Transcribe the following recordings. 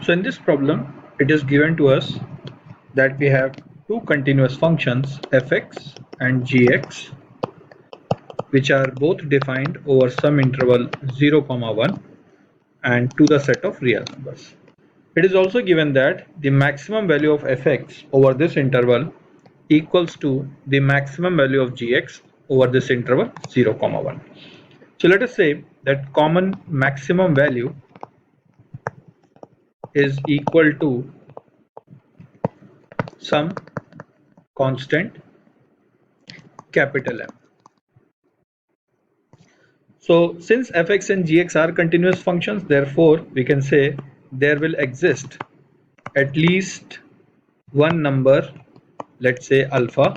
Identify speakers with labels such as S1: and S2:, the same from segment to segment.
S1: So in this problem, it is given to us that we have two continuous functions fx and gx, which are both defined over some interval 0, 1 and to the set of real numbers. It is also given that the maximum value of fx over this interval equals to the maximum value of gx over this interval 0, 1. So let us say that common maximum value is equal to some constant capital M. So since fx and gx are continuous functions, therefore we can say there will exist at least one number, let's say alpha,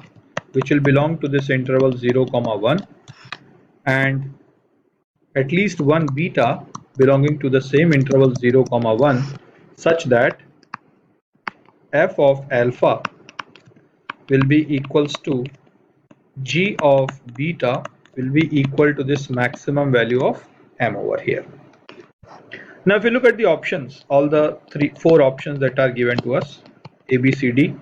S1: which will belong to this interval 0, 1, and at least one beta belonging to the same interval 0, 1, such that f of alpha will be equals to g of beta will be equal to this maximum value of m over here. Now if you look at the options, all the four options that are given to us, A, B, C, D,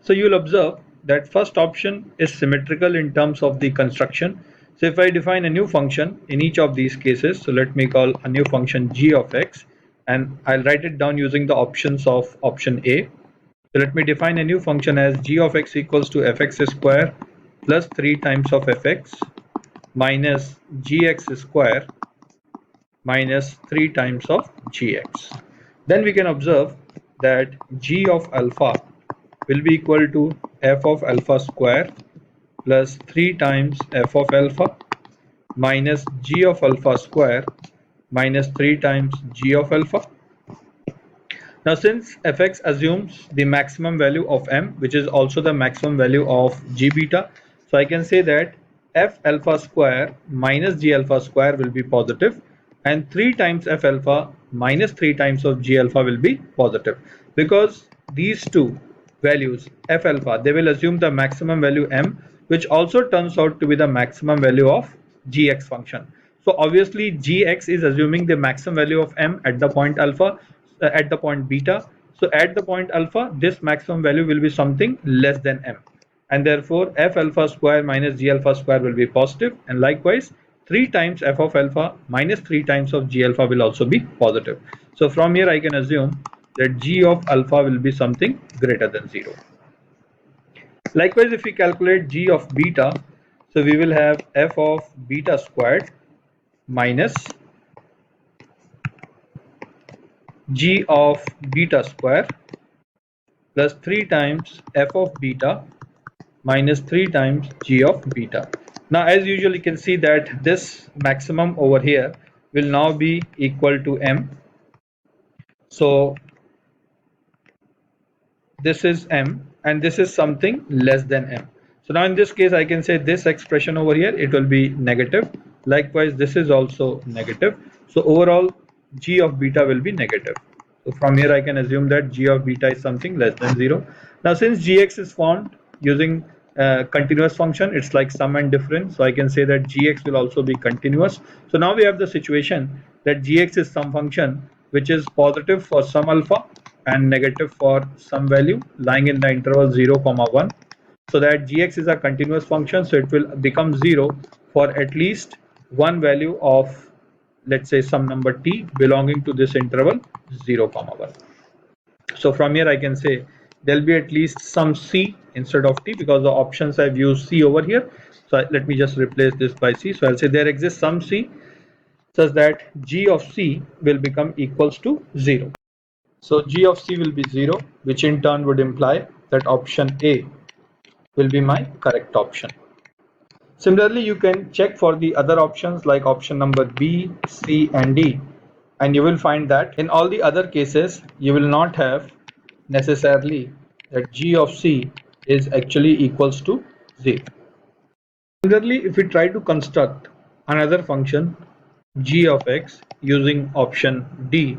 S1: so you will observe that first option is symmetrical in terms of the construction. So if I define a new function in each of these cases, so let me call a new function g of x, and I'll write it down using the options of option A. So let me define a new function as g of x equals to fx square plus 3 times of fx minus gx square minus 3 times of gx. Then we can observe that g of alpha will be equal to f of alpha square plus 3 times f of alpha minus g of alpha square minus 3 times g of alpha. Now since fx assumes the maximum value of m, which is also the maximum value of g beta, so I can say that f alpha square minus g alpha square will be positive, and 3 times f alpha minus 3 times of g alpha will be positive, because these two values f alpha, they will assume the maximum value m, which also turns out to be the maximum value of gx function. So obviously gx is assuming the maximum value of m at the point alpha, at the point beta. So at the point alpha, this maximum value will be something less than m, and therefore f alpha square minus g alpha square will be positive, and likewise 3 times f of alpha minus 3 times of g alpha will also be positive. So from here I can assume that g of alpha will be something greater than 0. Likewise, if we calculate g of beta, so we will have f of beta squared minus g of beta square plus 3 times f of beta minus 3 times g of beta. Now as usual, you can see that this maximum over here will now be equal to m. So this is m and this is something less than m. So now in this case I can say this expression over here, it will be negative. Likewise this is also negative. So overall g of beta will be negative. So from here I can assume that g of beta is something less than 0. Now since gx is formed using continuous function, it's like sum and difference, so I can say that gx will also be continuous. So now we have the situation that gx is some function which is positive for some alpha and negative for some value lying in the interval 0, 1, so that gx is a continuous function, so it will become 0 for at least one value of, let's say, some number t belonging to this interval 0, 1. So from here I can say there'll be at least some c instead of t, because the options I've used c over here. So let me just replace this by c. So I'll say there exists some c such that g of c will become equals to 0. So g of c will be 0, which in turn would imply that option A will be my correct option. Similarly, you can check for the other options like option number B, C and D, and you will find that in all the other cases you will not have necessarily that g of c is actually equals to 0. Similarly, if we try to construct another function g of x using option D,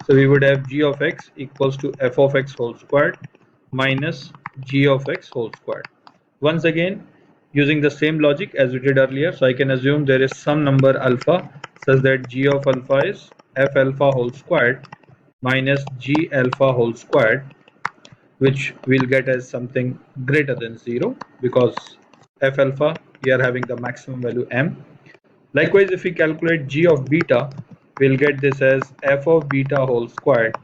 S1: so we would have g of x equals to f of x whole squared minus g of x whole squared. Once again, using the same logic as we did earlier, so I can assume there is some number alpha such that g of alpha is f alpha whole squared minus G alpha whole squared, which we'll get as something greater than 0 because f alpha, we are having the maximum value m. Likewise, if we calculate g of beta, we'll get this as f of beta whole squared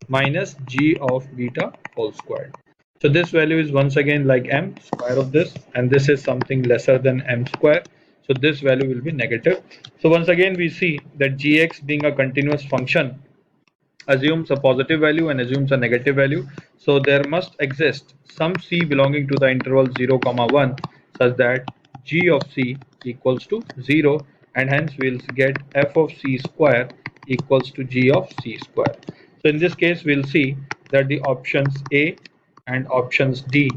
S1: minus g of beta whole squared. So this value is once again like m square of this, and this is something lesser than m square. So this value will be negative. So once again we see that gx being a continuous function assumes a positive value and assumes a negative value. So there must exist some c belonging to the interval 0 comma 1 such that g of c equals to 0, and hence we'll get f of c square equals to g of c square. So in this case we'll see that the options A and options D